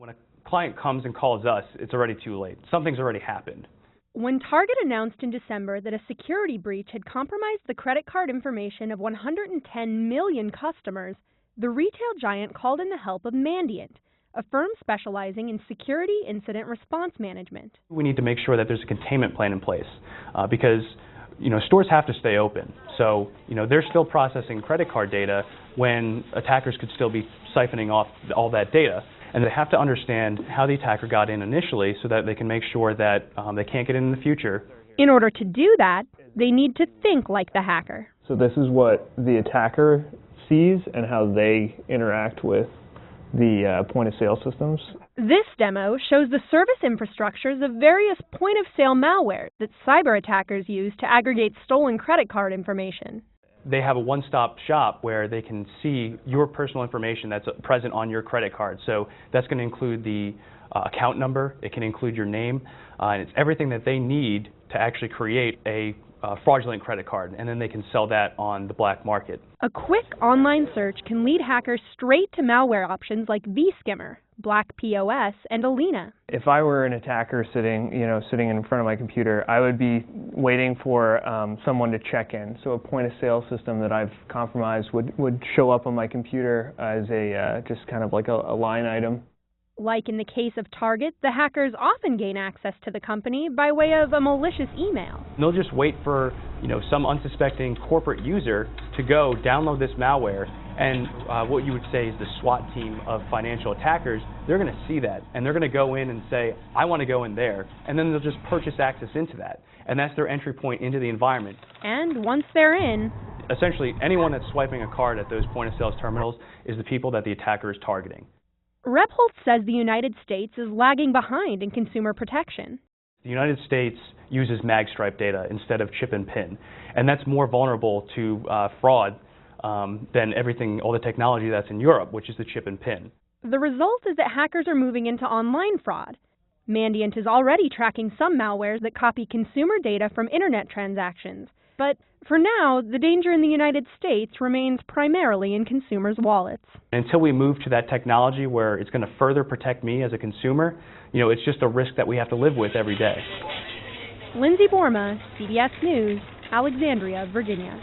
When a client comes and calls us, it's already too late. Something's already happened. When Target announced in December that a security breach had compromised the credit card information of 110 million customers, the retail giant called in the help of Mandiant, a firm specializing in security incident response management. We need to make sure that there's a containment plan in place because stores have to stay open. So they're still processing credit card data when attackers could still be siphoning off all that data. And they have to understand how the attacker got in initially so that they can make sure that they can't get in the future. In order to do that, they need to think like the hacker. So this is what the attacker sees and how they interact with the point-of-sale systems. This demo shows the service infrastructures of various point-of-sale malware that cyber attackers use to aggregate stolen credit card information. They have a one-stop shop where they can see your personal information that's present on your credit card. So that's going to include the account number, it can include your name, and it's everything that they need to actually create a fraudulent credit card, and then they can sell that on the black market. A quick online search can lead hackers straight to malware options like vSkimmer, Black POS, and Alina. If I were an attacker sitting in front of my computer, I would be waiting for someone to check in. So a point-of-sale system that I've compromised would show up on my computer as just kind of like a line item. Like in the case of Target, the hackers often gain access to the company by way of a malicious email. They'll just wait for some unsuspecting corporate user to go download this malware, and what you would say is the SWAT team of financial attackers, they're going to see that, and they're going to go in and say, I want to go in there, and then they'll just purchase access into that, and that's their entry point into the environment. And once they're in, essentially anyone that's swiping a card at those point-of-sale terminals is the people that the attacker is targeting. Rebholz says the United States is lagging behind in consumer protection. The United States uses magstripe data instead of chip and pin, and that's more vulnerable to fraud than all the technology that's in Europe, which is the chip and pin. The result is that hackers are moving into online fraud. Mandiant is already tracking some malwares that copy consumer data from internet transactions. But for now, the danger in the United States remains primarily in consumers' wallets. Until we move to that technology where it's going to further protect me as a consumer, it's just a risk that we have to live with every day. Lindsey Boerma, CBS News, Alexandria, Virginia.